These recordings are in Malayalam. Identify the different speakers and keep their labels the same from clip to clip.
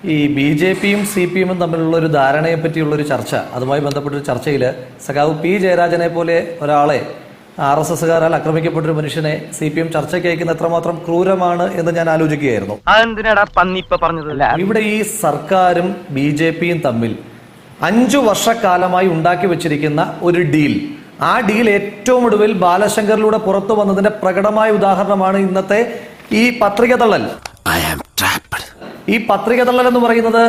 Speaker 1: ഈ ബി ജെ പിയും സി പി എമ്മും തമ്മിലുള്ള ഒരു ധാരണയെ പറ്റിയുള്ളൊരു ചർച്ച, അതുമായി ബന്ധപ്പെട്ടൊരു ചർച്ചയിൽ സഖാവ് പി ജയരാജനെ പോലെ ഒരാളെ RSSകാരാൽ ആക്രമിക്കപ്പെട്ടൊരു മനുഷ്യനെ CPM ചർച്ചയ്ക്ക് അയക്കുന്ന എത്രമാത്രം ക്രൂരമാണ് എന്ന് ഞാൻ ആലോചിക്കുകയായിരുന്നു. ഇവിടെ ഈ സർക്കാരും BJPയും തമ്മിൽ 5 വർഷക്കാലമായി ഉണ്ടാക്കി വെച്ചിരിക്കുന്ന ഒരു ഡീൽ, ആ ഡീൽ ഏറ്റവും ഒടുവിൽ ബാലശങ്കറിലൂടെ പുറത്തു വന്നതിന്റെ പ്രകടമായ ഉദാഹരണമാണ് ഇന്നത്തെ ഈ പത്രിക തള്ളൽ. ഈ പത്രിക തള്ളൽ എന്ന് പറയുന്നത്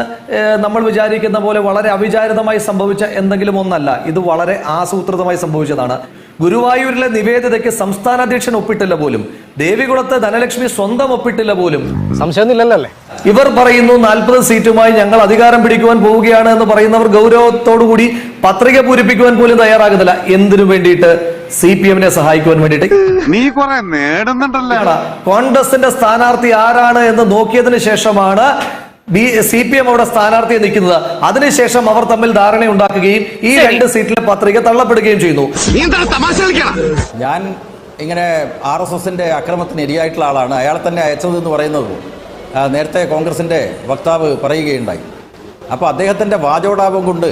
Speaker 1: നമ്മൾ വിചാരിക്കുന്ന പോലെ വളരെ അവിചാരിതമായി സംഭവിച്ച എന്തെങ്കിലും ഒന്നല്ല. ഇത് വളരെ ആസൂത്രിതമായി സംഭവിച്ചതാണ്. ഗുരുവായൂരിലെ നിവേദിതയ്ക്ക് സംസ്ഥാന അധ്യക്ഷൻ ഒപ്പിട്ടില്ല പോലും, ദേവികുളത്തെ ധനലക്ഷ്മി സ്വന്തം ഒപ്പിട്ടില്ല പോലും.
Speaker 2: സംശയമൊന്നുമില്ലല്ലേ?
Speaker 1: ഇവർ പറയുന്നു 40 സീറ്റുമായി ഞങ്ങൾ അധികാരം പിടിക്കുവാൻ പോവുകയാണ് എന്ന് പറയുന്നവർ ഗൗരവത്തോടുകൂടി പത്രിക പൂരിപ്പിക്കുവാൻ പോലും തയ്യാറാകുന്നില്ല. എന്തിനു വേണ്ടിയിട്ട്? CPM-നെ സഹായിക്കുവാൻ വേണ്ടിയിട്ട്.
Speaker 3: നീ കുറെ നേടുന്നുണ്ടല്ലോ.
Speaker 1: കോൺഗ്രസിന്റെ സ്ഥാനാർത്ഥി ആരാണ് എന്ന് നോക്കിയതിനു ശേഷമാണ് CPM അവിടെ സ്ഥാനാർത്ഥിയെ നിൽക്കുന്നത്. അതിനുശേഷം അവർ തമ്മിൽ ധാരണ ഉണ്ടാക്കുകയും ഈ 2 സീറ്റിലെ പത്രിക തള്ളപ്പെടുകയും ചെയ്യുന്നു.
Speaker 4: ഞാൻ ഇങ്ങനെ RSSന്റെ അക്രമത്തിന് ഇരയായിട്ടുള്ള ആളാണ്, അയാളെ തന്നെ അയച്ചത് എന്ന് പറയുന്നത് നേരത്തെ കോൺഗ്രസിന്റെ വക്താവ് പറയുകയുണ്ടായി. അപ്പോൾ അദ്ദേഹത്തിന്റെ വാചോടാപം കൊണ്ട്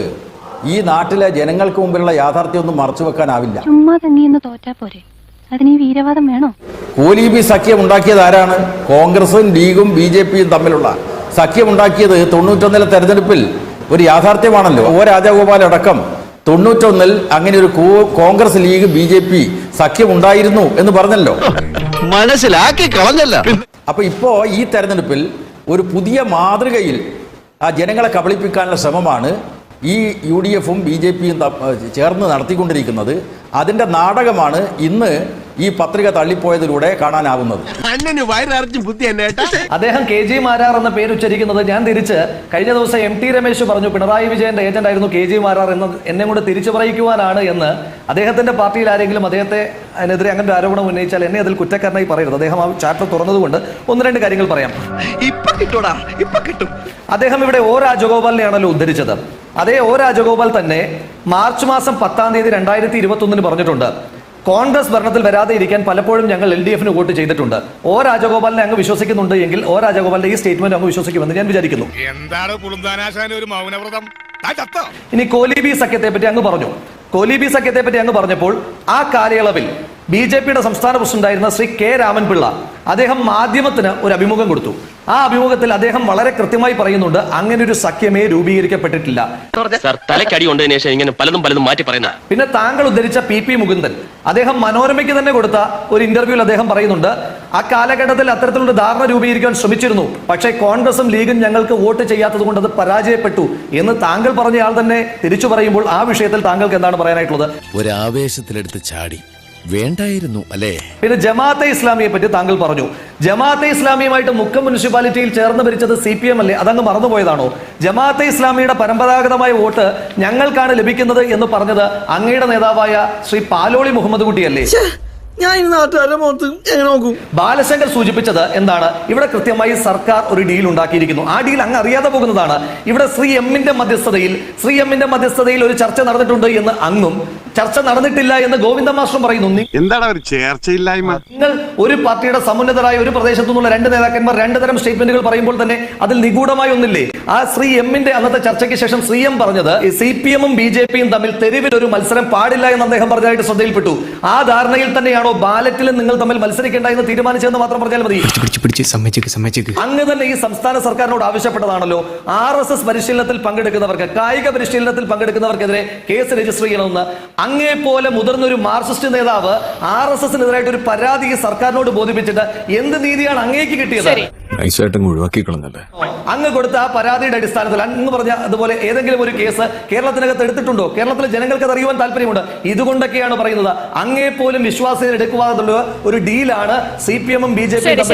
Speaker 4: ഈ നാട്ടിലെ ജനങ്ങൾക്ക് മുമ്പിലുള്ള യാഥാർത്ഥ്യമൊന്നും മറച്ചു വെക്കാനാവില്ല. കോലീബി സഖ്യം ഉണ്ടാക്കിയത് ആരാണ്? കോൺഗ്രസും ലീഗും BJPയും തമ്മിലുള്ള സഖ്യമുണ്ടാക്കിയത് 91 തെരഞ്ഞെടുപ്പിൽ ഒരു യാഥാർത്ഥ്യമാണല്ലോ. രാജഗോപാൽ അടക്കം 91 അങ്ങനെ ഒരു കോൺഗ്രസ് ലീഗ് BJP സഖ്യമുണ്ടായിരുന്നു എന്ന് പറഞ്ഞല്ലോ,
Speaker 2: മനസ്സിലാക്കി കളഞ്ഞല്ല.
Speaker 4: അപ്പൊ ഇപ്പോ ഈ തെരഞ്ഞെടുപ്പിൽ ഒരു പുതിയ മാതൃകയിൽ ആ ജനങ്ങളെ കബളിപ്പിക്കാനുള്ള ശ്രമമാണ് ഈ UDF-ഉം BJPയും ചേർന്ന് നടത്തിക്കൊണ്ടിരിക്കുന്നത്. അതിന്റെ നാടകമാണ് ഇന്ന് ഈ പത്രിക തള്ളിപ്പോയതിലൂടെ കാണാനാവുന്നത്.
Speaker 1: അദ്ദേഹം KG മാരാർ എന്ന പേര് ഉച്ചരിക്കുന്നത് ഞാൻ തിരിച്ച് കഴിഞ്ഞ ദിവസം MT രമേശ് പറഞ്ഞു പിണറായി വിജയന്റെ ഏജന്റ് ആയിരുന്നു KG മാരാർ എന്ന് എന്നെ കൊണ്ട് തിരിച്ചു പറയിക്കുവാനാണ് എന്ന്. അദ്ദേഹത്തിന്റെ പാർട്ടിയിൽ ആരെങ്കിലും അദ്ദേഹത്തിനെതിരെ അങ്ങനെ ഒരു ആരോപണം ഉന്നയിച്ചാൽ എന്നെ അതിൽ കുറ്റക്കാരനായി പറയരുത്. അദ്ദേഹം ആ ചാപ്റ്റർ തുറന്നതുകൊണ്ട് 1-2 കാര്യങ്ങൾ പറയാം. അദ്ദേഹം ഇവിടെ രാജഗോപാലിനെയാണല്ലോ ഉദ്ധരിച്ചത്. അതേ രാജഗോപാൽ തന്നെ മാർച്ച് മാസം 10-ാം തീയതി 2021 പറഞ്ഞിട്ടുണ്ട്, കോൺഗ്രസ് ഭരണത്തിൽ വരാതെ ഇരിക്കാൻ പലപ്പോഴും ഞങ്ങൾ LDF-ന് വോട്ട് ചെയ്തിട്ടുണ്ട്. രാജഗോപാലിനെ അങ്ങ് വിശ്വസിക്കുന്നുണ്ട് എങ്കിൽ രാജഗോപാലിന്റെ ഈ സ്റ്റേറ്റ്മെന്റ് അങ്ങ് വിശ്വസിക്കുമെന്ന് ഞാൻ വിചാരിക്കുന്നു. ഇനി കോലീബി സഖ്യത്തെ പറ്റി അങ്ങ് പറഞ്ഞു. കോലീബി സഖ്യത്തെ പറ്റി അങ്ങ് പറഞ്ഞപ്പോൾ ആ കാലയളവിൽ BJPയുടെ സംസ്ഥാന പ്രസിഡന്റായിരുന്ന ശ്രീ K. രാമൻപിള്ള അദ്ദേഹം മാധ്യമത്തിന് ഒരു അഭിമുഖം കൊടുത്തു. ആ അഭിമുഖത്തിൽ അദ്ദേഹം വളരെ കൃത്യമായി പറയുന്നുണ്ട്, അങ്ങനെ ഒരു സഖ്യമേ രൂപീകരിക്കപ്പെട്ടിട്ടില്ല. പിന്നെ താങ്കൾ ഉദ്ധരിച്ച PP മുകുന്ദൻ അദ്ദേഹം മനോരമയ്ക്ക് തന്നെ കൊടുത്ത ഒരു ഇന്റർവ്യൂവിൽ അദ്ദേഹം പറയുന്നുണ്ട്, ആ കാലഘട്ടത്തിൽ അത്തരത്തിലുള്ള ധാരണ രൂപീകരിക്കാൻ ശ്രമിച്ചിരുന്നു, പക്ഷേ കോൺഗ്രസും ലീഗും ഞങ്ങൾക്ക് വോട്ട് ചെയ്യാത്തത് കൊണ്ട് അത് പരാജയപ്പെട്ടു എന്ന് താങ്കൾ പറഞ്ഞയാൾ തന്നെ തിരിച്ചു പറയുമ്പോൾ ആ വിഷയത്തിൽ താങ്കൾക്ക് എന്താണ് പറയാനായിട്ടുള്ളത്?
Speaker 5: ഒരു ആവേശത്തിലെടുത്ത് ചാടി വേണ്ടായിരുന്നു അല്ലേ?
Speaker 1: പിന്നെ ജമാഅത്തെ ഇസ്ലാമിയെ പറ്റി താങ്കൾ പറഞ്ഞു. ജമാഅത്തെ ഇസ്ലാമിയുമായിട്ട് മുക്കം മുനിസിപ്പാലിറ്റിയിൽ ചേർന്ന് ഭരിച്ചത് CPM അല്ലേ? അതങ്ങ് മറന്നുപോയതാണോ? ജമാഅത്തെ ഇസ്ലാമിയുടെ പരമ്പരാഗതമായ വോട്ട് ഞങ്ങൾക്കാണ് ലഭിക്കുന്നത് എന്ന് പറഞ്ഞത് അങ്ങയുടെ നേതാവായ ശ്രീ പാലോളി മുഹമ്മദ് കുട്ടിയല്ലേ? ബാലശങ്കർ സൂചിപ്പിച്ചത് എന്താണ്? ഇവിടെ കൃത്യമായി സർക്കാർ ഒരു ഡീൽ ഉണ്ടാക്കിയിരിക്കുന്നു. ആ ഡീൽ അങ്ങ് അറിയാതെ പോകുന്നതാണ്. ഇവിടെ ശ്രീ എമ്മിന്റെ മധ്യസ്ഥതയിൽ ഒരു ചർച്ച നടന്നിട്ടുണ്ട് എന്ന് അങ്ങും ചർച്ച നടന്നിട്ടില്ല എന്ന് ഗോവിന്ദ മാസ്റ്ററും പറയുന്നു.
Speaker 3: എന്താണ് ഒരു ചേർച്ചയില്ലായ്മ?
Speaker 1: നിങ്ങൾ ഒരു പാർട്ടിയുടെ സമുന്നതരായ ഒരു പ്രദേശത്തു നിന്നുള്ള 2 നേതാക്കന്മാർ 2 തരം സ്റ്റേറ്റ്മെന്റുകൾ പറയുമ്പോൾ തന്നെ അതിൽ നിഗൂഢമായി ഒന്നില്ലേ? ആ ശ്രീ എമ്മിന്റെ അന്നത്തെ ചർച്ചയ്ക്ക് ശേഷം ശ്രീ എം പറഞ്ഞത് CPM-ഉം BJPയും തമ്മിൽ തെരുവിൽ ഒരു മത്സരം പാടില്ല എന്ന് അദ്ദേഹം പറഞ്ഞതായിട്ട് ശ്രദ്ധയിൽപ്പെട്ടു. ആ ധാരണയിൽ തന്നെയാണോ ബാലറ്റിൽ നിങ്ങൾ തമ്മിൽ മത്സരിക്കേണ്ട എന്ന് തീരുമാനിച്ചതെന്ന് മാത്രം പറഞ്ഞാൽ മതി. അങ്ങ് തന്നെ ഈ സംസ്ഥാന സർക്കാരിനോട് ആവശ്യപ്പെട്ടതാണല്ലോ RSS പരിശീലനത്തിൽ പങ്കെടുക്കുന്നവർക്ക്, കായിക പരിശീലനത്തിൽ പങ്കെടുക്കുന്നവർക്കെതിരെ കേസ് രജിസ്റ്റർ ചെയ്യണമെന്ന്. അങ്ങേ പോലെ മുതിർന്നൊരു മാർക്സിസ്റ്റ് നേതാവ് RSS-നെതിരായിട്ട് ഒരു പരാതി സർക്കാരിനോട് ബോധിപ്പിച്ചിട്ട് എന്ത് നീതിയാണ് അങ്ങേക്ക് കിട്ടിയത്? അങ്ങ് കൊടുത്ത ആ പരാതിയുടെ അടിസ്ഥാനത്തിൽ അങ്ങ് പറഞ്ഞ അതുപോലെ ഏതെങ്കിലും ഒരു കേസ് കേരളത്തിനകത്ത് എടുത്തിട്ടുണ്ടോ? കേരളത്തിലെ ജനങ്ങൾക്ക് അത് അറിയുവാൻ താല്പര്യമുണ്ട്. ഇതുകൊണ്ടൊക്കെയാണ് പറയുന്നത് അങ്ങേ പോലും വിശ്വാസ്യത എടുക്കുവാനുള്ള ഒരു ഡീലാണ് CPM-ഉം BJPയും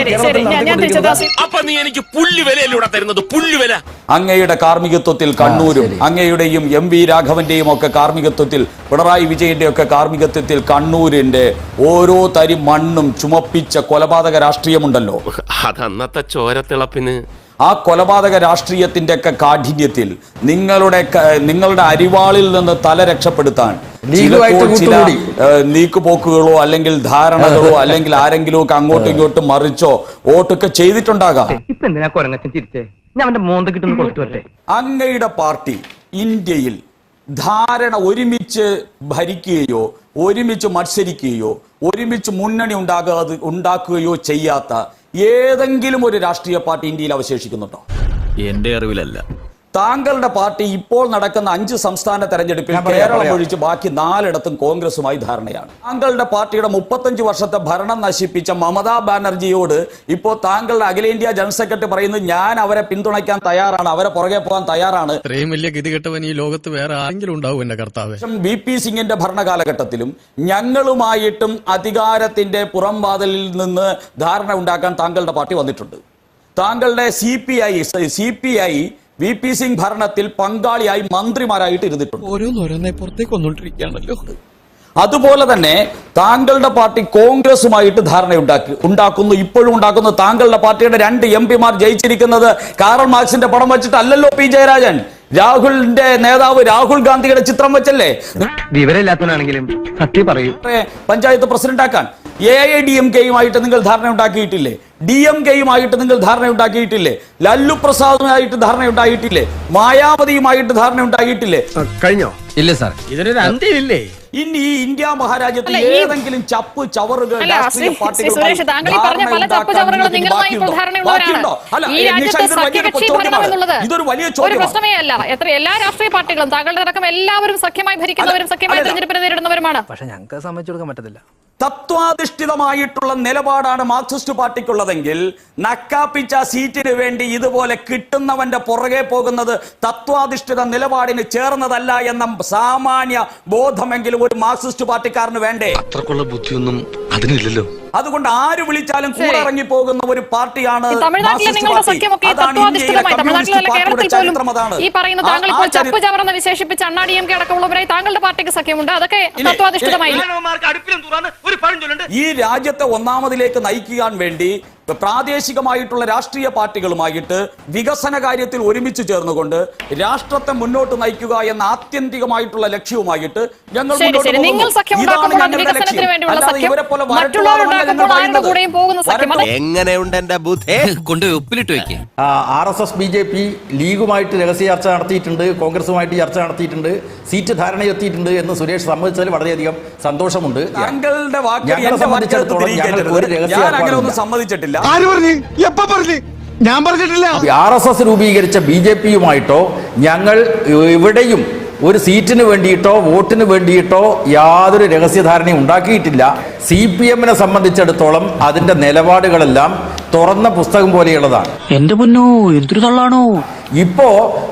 Speaker 6: അങ്ങയുടെ കാർമ്മികത്വത്തിൽ കണ്ണൂരും അങ്ങയുടെയും MV രാഘവന്റെയും ഒക്കെ കാർമ്മികത്വത്തിൽ, പിണറായി വിജയന്റെ ഒക്കെ കാർമ്മികത്വത്തിൽ കണ്ണൂരിന്റെ ഓരോ തരി മണ്ണും ചുമപ്പിച്ച കൊലപാതക രാഷ്ട്രീയമുണ്ടല്ലോ.
Speaker 5: അതന്നത്തെ ചോരത്തിളപ്പിന്
Speaker 6: ആ കൊലപാതക രാഷ്ട്രീയത്തിന്റെ ഒക്കെ കാഠിന്യത്തിൽ നിങ്ങളുടെ അരിവാളിൽ നിന്ന് തല രക്ഷപ്പെടുത്താൻ ചില നീക്കുപോക്കുകളോ അല്ലെങ്കിൽ ധാരണകളോ അല്ലെങ്കിൽ ആരെങ്കിലും ഒക്കെ അങ്ങോട്ടും ഇങ്ങോട്ടും മറിച്ചോ വോട്ടൊക്കെ ചെയ്തിട്ടുണ്ടാകാം.
Speaker 7: ഞാൻ അവന്റെ മോന്ത കിട്ടുന്ന കൊടുത്തു വരട്ടെ.
Speaker 6: അങ്ങയുടെ പാർട്ടി ഇന്ത്യയിൽ ധാരണ ഒരുമിച്ച് ഭരിക്കുകയോ ഒരുമിച്ച് മത്സരിക്കുകയോ ഒരുമിച്ച് മുന്നണി ഉണ്ടാക്കുകയോ ചെയ്യാത്ത ഏതെങ്കിലും ഒരു രാഷ്ട്രീയ പാർട്ടി ഇന്ത്യയിൽ അവശേഷിക്കുന്നുണ്ടോ?
Speaker 5: എന്റെ അറിവിലല്ല.
Speaker 6: താങ്കളുടെ പാർട്ടി ഇപ്പോൾ നടക്കുന്ന 5 സംസ്ഥാന തെരഞ്ഞെടുപ്പിൽ കേരളം ഒഴിച്ച് ബാക്കി 4ഇടത്തും കോൺഗ്രസുമായി ധാരണയാണ്. താങ്കളുടെ പാർട്ടിയുടെ 35 വർഷത്തെ ഭരണം നശിപ്പിച്ച മമതാ ബാനർജിയോട് ഇപ്പോൾ താങ്കളുടെ അഖിലേന്ത്യാ ജനറൽ സെക്രട്ടറി പറയുന്നത് ഞാൻ അവരെ പിന്തുണയ്ക്കാൻ തയ്യാറാണ്, അവരെ പുറകെ പോകാൻ തയ്യാറാണ്.
Speaker 5: ഇത്രയും വലിയ ഗതികെട്ടവൻ ഈ ലോകത്ത് വേറെ ആരെങ്കിലും ഉണ്ടാവും എന്റെ കർത്താവേ.
Speaker 6: VP സിംഗിന്റെ ഭരണകാലഘട്ടത്തിലും ഞങ്ങളുമായിട്ടും അധികാരത്തിന്റെ പുറംവാതിലിൽ നിന്ന് ധാരണ ഉണ്ടാക്കാൻ താങ്കളുടെ പാർട്ടി വന്നിട്ടുണ്ട്. താങ്കളുടെ CPI VP സിംഗ് ഭരണത്തിൽ പങ്കാളിയായി മന്ത്രിമാരായിട്ട് ഇരുന്നിട്ടുണ്ട്.
Speaker 5: ഓരോന്നോരോന്നെ പുറത്തേക്ക് വന്നോണ്ടിരിക്കുകയാണല്ലോ.
Speaker 6: അതുപോലെ തന്നെ താങ്കളുടെ പാർട്ടി കോൺഗ്രസുമായിട്ട് ധാരണ ഉണ്ടാക്കുന്നു, ഇപ്പോഴും ഉണ്ടാക്കുന്നു. താങ്കളുടെ പാർട്ടിയുടെ 2 MP ജയിച്ചിരിക്കുന്നത് കാറൽ മാർക്സിന്റെ പടം വെച്ചിട്ടല്ലല്ലോ P. ജയരാജൻ. രാഹുലിന്റെ നേതാവ് രാഹുൽ ഗാന്ധിയുടെ ചിത്രം വെച്ചല്ലേ
Speaker 7: വിവരമില്ലാത്തവനാണെങ്കിലും സത്യം പറയൂ.
Speaker 6: പഞ്ചായത്ത് പ്രസിഡന്റാക്കാൻ AIDMK-യുമായിട്ട് നിങ്ങൾ ധാരണ ഉണ്ടാക്കിയിട്ടില്ലേ? DMK-യുമായിട്ട് നിങ്ങൾ ധാരണ ഉണ്ടാക്കിയിട്ടില്ലേ? ലല്ലു പ്രസാദുമായിട്ട് ധാരണ ഉണ്ടായിട്ടില്ലേ? മായാവതിയുമായിട്ട് ധാരണ ഉണ്ടായിട്ടില്ലേ?
Speaker 2: കഴിഞ്ഞോ?
Speaker 5: ഇല്ല സാർ, ഇതിനൊരു അന്ത്യമില്ലേ?
Speaker 6: ഇനി ഈ ഇന്ത്യ മഹാരാജ്യത്ത് ഏതെങ്കിലും ചപ്പ് ചവറുകൾ
Speaker 8: ഇതൊരു വലിയ പ്രശ്നമേ അല്ല. എല്ലാ രാഷ്ട്രീയ പാർട്ടികളും താങ്കളുടെ അടക്കം എല്ലാവരും സഖ്യമായി ഭരിക്കുന്നവരും സഖ്യമായി തെരഞ്ഞെടുപ്പിനെ നേരിടുന്നവരുമാണ്.
Speaker 2: പക്ഷെ ഞങ്ങൾക്ക് സമ്മതിച്ചു കൊടുക്കാൻ പറ്റത്തില്ല.
Speaker 6: തത്വാധിഷ്ഠിതമായിട്ടുള്ള നിലപാടാണ് മാർക്സിസ്റ്റ് പാർട്ടിക്കുള്ളതെങ്കിൽ നക്കാപ്പിച്ച സീറ്റിന് വേണ്ടി ഇതുപോലെ കിട്ടുന്നവന്റെ പുറകെ പോകുന്നത് തത്വാധിഷ്ഠിത നിലപാടിന് ചേർന്നതല്ല എന്ന സാമാന്യ ബോധമെങ്കിലും ഒരു മാർക്സിസ്റ്റ് പാർട്ടിക്കാരന് വേണ്ടേ?
Speaker 5: അത്രക്കുള്ള ബുദ്ധിയൊന്നും അതിനില്ലല്ലോ.
Speaker 6: അതുകൊണ്ട് ആര് വിളിച്ചാലും കൂടെ ഇറങ്ങി പോകുന്ന ഒരു പാർട്ടിയാണ്
Speaker 8: തമിഴ്നാട്ടിലെ നിങ്ങളുടെ സഖ്യമൊക്കെ തത്വാധിഷ്ഠിതമായി, തമിഴ്നാട്ടിലല്ല കേരളത്തിൽ പോലും ഈ പറയുന്ന താങ്കൾ ഇപ്പോൾ ചപ്പ് ചവറെന്ന് വിശേഷിപ്പിച്ച DMK അടക്കമുള്ളവരായി താങ്കളുടെ പാർട്ടിക്ക് സഖ്യമുണ്ട്. അതൊക്കെ തത്വാധിഷ്ഠിതമായി.
Speaker 6: ഈ രാജ്യത്തെ ഒന്നാമതിലേക്ക് നയിക്കാൻ വേണ്ടി പ്രാദേശികമായിട്ടുള്ള രാഷ്ട്രീയ പാർട്ടികളുമായിട്ട് വികസന കാര്യത്തിൽ ഒരുമിച്ച് ചേർന്നുകൊണ്ട് രാഷ്ട്രത്തെ മുന്നോട്ട് നയിക്കുക എന്ന ആത്യന്തികമായിട്ടുള്ള ലക്ഷ്യവുമായിട്ട് ഞങ്ങൾ
Speaker 5: എങ്ങനെയുണ്ട് എന്റെ ബുദ്ധി കൊണ്ടുപോയി ഉപ്പിലിട്ട് വെക്കേ.
Speaker 4: RSS BJP ലീഗുമായിട്ട് രഹസ്യ ചർച്ച നടത്തിയിട്ടുണ്ട്, കോൺഗ്രസുമായിട്ട് ചർച്ച നടത്തിയിട്ടുണ്ട്, സീറ്റ് ധാരണയെത്തിയിട്ടുണ്ട് എന്ന് സുരേഷ് സമ്മതിച്ചതിൽ വളരെയധികം സന്തോഷമുണ്ട്.
Speaker 6: താങ്കളുടെ
Speaker 4: ഞങ്ങളെ സംബന്ധിച്ചിടത്തോളം ഞങ്ങൾക്ക് ഒരു രഹസ്യം
Speaker 6: സമ്മതിച്ചിട്ടില്ല.
Speaker 3: ഞാൻ പറഞ്ഞിട്ടില്ല.
Speaker 4: RSS രൂപീകരിച്ച BJP-യുമായിട്ടോ ഞങ്ങൾ എവിടെയും ഒരു സീറ്റിന് വേണ്ടിയിട്ടോ വോട്ടിന് വേണ്ടിയിട്ടോ യാതൊരു രഹസ്യധാരണയും ഉണ്ടാക്കിയിട്ടില്ല. CPM-നെ സംബന്ധിച്ചിടത്തോളം അതിന്റെ നിലപാടുകളെല്ലാം തുറന്ന പുസ്തകം പോലെയുള്ളതാണ്.
Speaker 7: എന്റെ പൊന്നോ, എന്തൊരു തള്ളാണോ.
Speaker 4: ഇപ്പോ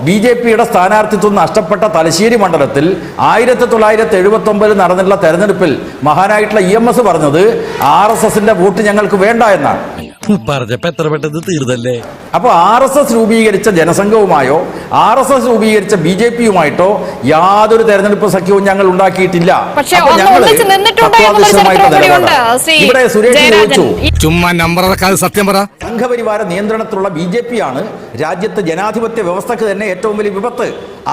Speaker 4: BJP-യുടെ സ്ഥാനാർത്ഥിത്വം നഷ്ടപ്പെട്ട തലശ്ശേരി മണ്ഡലത്തിൽ 1979 നടന്നിട്ടുള്ള തെരഞ്ഞെടുപ്പിൽ മഹാനായിട്ടുള്ള EMS പറഞ്ഞത് RSS-ന്റെ വോട്ട് ഞങ്ങൾക്ക് വേണ്ട എന്നാണ്.
Speaker 5: പറഞ്ഞപ്പോ എത്ര പെട്ടെന്ന് തീർന്നല്ലേ.
Speaker 4: അപ്പൊ RSS രൂപീകരിച്ച ജനസംഘവുമായോ RSS രൂപീകരിച്ച BJP-യുമായിട്ടോ യാതൊരു തെരഞ്ഞെടുപ്പ് സഖ്യവും ഞങ്ങൾ ഉണ്ടാക്കിയിട്ടില്ല. ഇവിടെ സുരേഷ് ചോദിച്ചു,
Speaker 5: ചുമ്മാ നമ്പർ സത്യം പറ.
Speaker 4: സംഘപരിവാര നിയന്ത്രണത്തിലുള്ള BJP-യാണ് രാജ്യത്തെ ജനാധിപത്യ വ്യവസ്ഥക്ക് തന്നെ ഏറ്റവും വലിയ വിപത്ത്.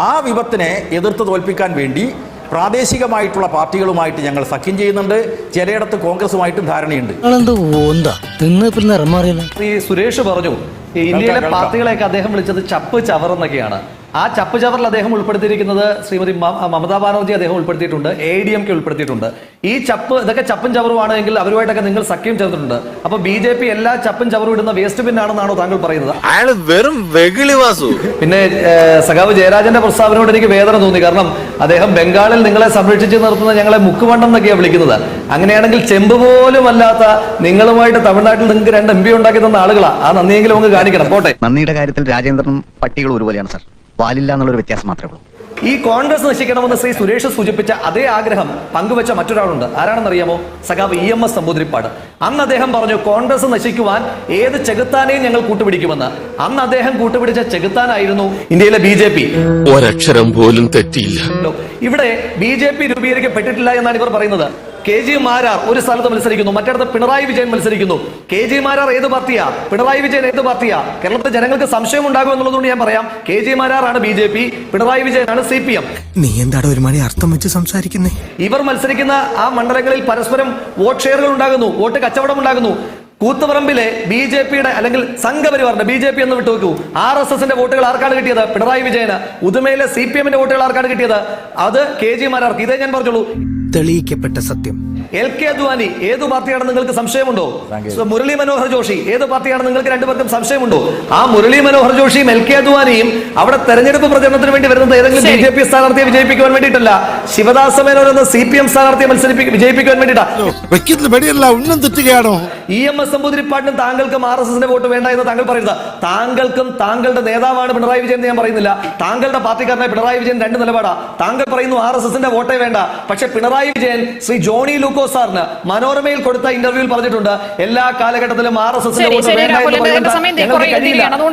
Speaker 4: ആ വിപത്തിനെ എതിർത്ത് തോൽപ്പിക്കാൻ വേണ്ടി പ്രാദേശികമായിട്ടുള്ള പാർട്ടികളുമായിട്ട് ഞങ്ങൾ സഖ്യം ചെയ്യുന്നുണ്ട്. ചിലയിടത്ത് കോൺഗ്രസുമായിട്ടും ധാരണയുണ്ട്.
Speaker 1: ഈ സുരേഷ് പറഞ്ഞു ഇന്ത്യയിലെ പാർട്ടികളെയൊക്കെ അദ്ദേഹം വിളിച്ചത് ചപ്പ് ചവർ എന്നൊക്കെയാണ്. ആ ചപ്പ് ചവറിൽ അദ്ദേഹം ഉൾപ്പെടുത്തിയിരിക്കുന്നത് ശ്രീമതി മമതാ ബാനർജി അദ്ദേഹം ഉൾപ്പെടുത്തിയിട്ടുണ്ട്, AIDMK ഉൾപ്പെടുത്തിയിട്ടുണ്ട്. ഈ ഇതൊക്കെ ചപ്പും ചവറുമാണ് എങ്കിൽ അവരുമായിട്ടൊക്കെ നിങ്ങൾ സഖ്യം ചേർത്തിട്ടുണ്ട്. അപ്പൊ BJP എല്ലാ ചപ്പും ചവറും ഇടുന്ന വേസ്റ്റ് പിന്നാണെന്നാണോ താങ്കൾ പറയുന്നത്?
Speaker 2: അയാള് വെറും വെകിളി വാസു.
Speaker 1: പിന്നെ സഖാവ് ജയരാജന്റെ പ്രസ്താവനയോട് എനിക്ക് വേദന തോന്നി. കാരണം അദ്ദേഹം ബംഗാളിൽ നിങ്ങളെ സംരക്ഷിച്ച് നിർത്തുന്ന ഞങ്ങളെ മുക്കുവണ്ണം എന്നൊക്കെയാണ് വിളിക്കുന്നത്. അങ്ങനെയാണെങ്കിൽ ചെമ്പ് പോലും അല്ലാത്ത നിങ്ങളുമായിട്ട് തമിഴ്നാട്ടിൽ നിങ്ങൾക്ക് 2 MP ഉണ്ടാക്കി തന്ന ആളുകളാ. ആ നന്ദിയെങ്കിലും നമുക്ക് കാണിക്കണം. പോട്ടെ.
Speaker 7: നന്ദിയുടെ കാര്യത്തിൽ രാജേന്ദ്രനും പട്ടികൾ ഒരുപോലെയാണ് സാർ. വാലില്ല എന്നുള്ളൊരു വ്യത്യാസം മാത്രമേ ഉള്ളൂ.
Speaker 1: ഈ കോൺഗ്രസ് നശിക്കണമെന്ന് ശ്രീ സുരേഷ് സൂചിപ്പിച്ച അതേ ആഗ്രഹം പങ്കുവെച്ച മറ്റൊരാളുണ്ട്. ആരാണെന്നറിയാമോ? സഖാവ് EMS നമ്പൂതിരിപ്പാട്. അന്ന് അദ്ദേഹം പറഞ്ഞു കോൺഗ്രസ് നശിക്കുവാൻ ഏത് ചെകുത്താനെയും ഞങ്ങൾ കൂട്ടുപിടിക്കുമെന്ന്. അന്ന് അദ്ദേഹം കൂട്ടുപിടിച്ച ചെകുത്താനായിരുന്നു ഇന്ത്യയിലെ BJP.
Speaker 5: ഒരക്ഷരം പോലും തെറ്റിയില്ല.
Speaker 1: ഇവിടെ BJP രൂപീകരിക്കപ്പെട്ടിട്ടില്ല എന്നാണ് ഇവർ പറയുന്നത്. KG മാരാർ ഒരു സ്ഥലത്ത് മത്സരിക്കുന്നു, മറ്റിടത്ത് പിണറായി വിജയൻ മത്സരിക്കുന്നു. KG മാരാർ ഏത് പാർട്ടിയാ? പിണറായി വിജയൻ ഏത് പാർട്ടിയാ? കേരളത്തിലെ ജനങ്ങൾക്ക് സംശയം ഉണ്ടാകും എന്നുള്ളതുകൊണ്ട് ഞാൻ പറയാം. KG മാരാറാണ് BJP, പിണറായി വിജയനാണ് CPM.
Speaker 2: നീ എന്താണ് ഒരു മണി അർത്ഥം വെച്ച് സംസാരിക്കുന്നേ?
Speaker 1: ഇവർ മത്സരിക്കുന്ന ആ മണ്ഡലങ്ങളിൽ പരസ്പരം വോട്ട് ഷെയറുകൾ ഉണ്ടാകുന്നു, വോട്ട് കച്ചവടം ഉണ്ടാകുന്നു. കൂത്തുപറമ്പിലെ BJP-യുടെ അല്ലെങ്കിൽ സംഘപരിവാറിന്റെ BJP എന്ന് വിട്ടുവെക്കൂ, RSSന്റെ വോട്ടുകൾ ആർക്കാണ് കിട്ടിയത്? പിണറായി വിജയന്. ഉദുമയിലെ CPM-ന്റെ വോട്ടുകൾ ആർക്കാണ് കിട്ടിയത്? അത് KG മാരാർക്ക്. ഇതേ ഞാൻ പറഞ്ഞോളൂ.
Speaker 2: തെളിയിക്കപ്പെട്ട സത്യം.
Speaker 1: LK അദ്വാനി ഏതു പാർട്ടിയാണെന്ന് നിങ്ങൾക്ക് സംശയമുണ്ടോ? മുരളി മനോഹർ ജോഷി ഏത് പാർട്ടിയാണെന്ന് നിങ്ങൾക്ക് രണ്ടുപേർക്കും സംശയമുണ്ടോ? ആ മുരളി മനോഹർ ജോഷിയും LK അദ്വാനിയും അവിടെ തെരഞ്ഞെടുപ്പ് പ്രചരണത്തിന് വേണ്ടി വരുന്നത് ഏതെങ്കിലും BJP സ്ഥാനാർത്ഥിയെ വിജയിപ്പിക്കുവാൻ വേണ്ടിയിട്ടല്ല. ശിവദാസ മേനോൻ എന്ന CPM സ്ഥാനാർത്ഥിയെ വിജയിപ്പിക്കുവാൻ വേണ്ടിയിട്ടാണ്. EMS നമ്പൂതിരിപ്പാടിനും താങ്കൾക്കും RSSന്റെ വോട്ട് വേണ്ട എന്ന് താങ്കൾ പറയുന്നത്. താങ്കൾക്കും താങ്കളുടെ നേതാവാണ് പിണറായി വിജയൻ എന്ന് ഞാൻ പറയുന്നില്ല. താങ്കളുടെ പാർട്ടിക്കാരനായ പിണറായി വിജയൻ രണ്ട് നിലപാടാ. താങ്കൾ പറയുന്നു RSSന്റെ വോട്ടേ വേണ്ട. പക്ഷെ പിണറായി വിജയൻ ശ്രീ ജോണി ലൂക്കോ സാറിന് മനോരമയിൽ കൊടുത്ത ഇന്റർവ്യൂവിൽ പറഞ്ഞിട്ടുണ്ട് എല്ലാ കാലഘട്ടത്തിലും RSSന്റെ വോട്ട് വേണ്ട എന്ന്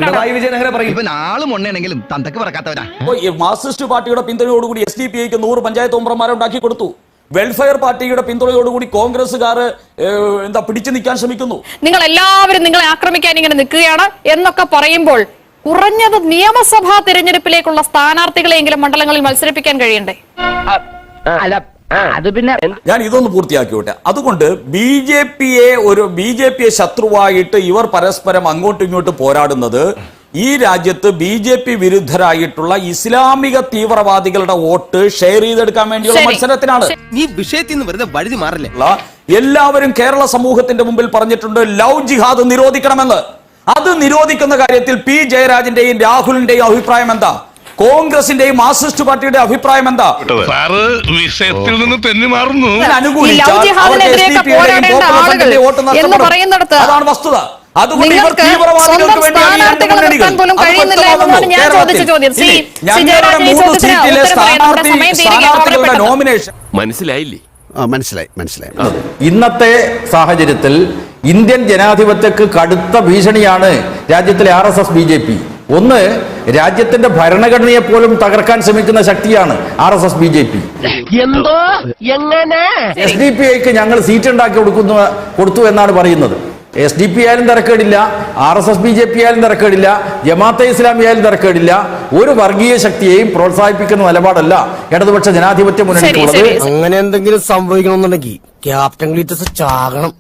Speaker 1: പിണറായി വിജയൻ അങ്ങനെ പറയും.
Speaker 7: ഇവൻ ആളും ഉണ്ണയാണെങ്കിലും തന്തക്ക് പറക്കാത്തവരാ.
Speaker 6: മാർക്സിസ്റ്റ് പാർട്ടിയുടെ പിന്തുണയോടുകൂടി SDPIക്ക് 100 പഞ്ചായത്ത് മെമ്പർമാരെ ഉണ്ടാക്കി കൊടുത്തു. വെൽഫെയർ പാർട്ടിയുടെ പിന്തുണയോടുകൂടി കോൺഗ്രസ്സുകാർ പിടിച്ചു നിൽക്കാൻ ശ്രമിക്കുന്നു.
Speaker 8: നിങ്ങൾ എല്ലാവരും നിങ്ങളെ ആക്രമിക്കാൻ ഇങ്ങനെ നിൽക്കുകയാണ് എന്നൊക്കെ പറയുമ്പോൾ കുറഞ്ഞത് നിയമസഭാ തിരഞ്ഞെടുപ്പിലേക്കുള്ള സ്ഥാനാർത്ഥികളെങ്കിലും മണ്ഡലങ്ങളിൽ മത്സരിപ്പിക്കാൻ കഴിയണ്ടേ?
Speaker 7: അത് പിന്നെ
Speaker 6: ഞാൻ ഇതൊന്ന് പൂർത്തിയാക്കിയോട്ടെ. അതുകൊണ്ട് BJPയെ ശത്രുവായിട്ട് ഇവർ പരസ്പരം അങ്ങോട്ടും ഇങ്ങോട്ടും പോരാടുന്നത് ഈ രാജ്യത്ത് BJP വിരുദ്ധരായിട്ടുള്ള ഇസ്ലാമിക തീവ്രവാദികളുടെ വോട്ട് ഷെയർ ചെയ്തെടുക്കാൻ വേണ്ടിയുള്ള മത്സരത്തിനാണ്.
Speaker 2: നീ വിഷയത്തിൽ നിന്ന് വെറുതെ വഴുതി മാറില്ലേ?
Speaker 6: എല്ലാവരും കേരള സമൂഹത്തിന്റെ മുമ്പിൽ പറഞ്ഞിട്ടുണ്ട് ലവ് ജിഹാദ് നിരോധിക്കണമെന്ന്. അത് നിരോധിക്കുന്ന കാര്യത്തിൽ P ജയരാജന്റെയും രാഹുലിന്റെയും അഭിപ്രായം എന്താ? കോൺഗ്രസിന്റെയും മാർക്സിസ്റ്റ് പാർട്ടിയുടെ അഭിപ്രായം എന്താ?
Speaker 3: വിഷയത്തിൽ നിന്ന് തെന്നി മാറുന്നു.
Speaker 6: അതാണ് വസ്തുത. അതുകൊണ്ട് ഇവർ തീവ്രവാദികൾക്ക് വേണ്ടിയാണ് സ്ഥാനാർത്ഥികളുടെ നോമിനേഷൻ.
Speaker 5: മനസ്സിലായില്ലേ?
Speaker 3: മനസ്സിലായി.
Speaker 4: ഇന്നത്തെ സാഹചര്യത്തിൽ ഇന്ത്യൻ ജനാധിപത്യക്ക് കടുത്ത ഭീഷണിയാണ് രാജ്യത്തിലെ RSS BJP. ഒന്ന്, രാജ്യത്തിന്റെ ഭരണഘടനയെ പോലും തകർക്കാൻ ശ്രമിക്കുന്ന ശക്തിയാണ് RSS BJP.
Speaker 7: എന്തോ എങ്ങനെ
Speaker 4: SDPIക്ക് ഞങ്ങൾ സീറ്റ് ഉണ്ടാക്കി കൊടുത്തു എന്നാണ് പറയുന്നത്. SDP ആയാലും തിരക്കേടില്ല, RSS BJP ആയാലും തിരക്കേടില്ല, ജമാഅത്തെ ഇസ്ലാമി ആയാലും തിരക്കേടില്ല. ഒരു വർഗീയ ശക്തിയെയും പ്രോത്സാഹിപ്പിക്കുന്ന നിലപാടല്ല ഇടതുപക്ഷ ജനാധിപത്യ മുന്നണിക്കുള്ളത്.
Speaker 2: അങ്ങനെ എന്തെങ്കിലും സംഭവിക്കണമെന്നുണ്ടെങ്കിൽ ക്യാപ്റ്റൻ ഗ്ലീറ്റസ് ചാകണം.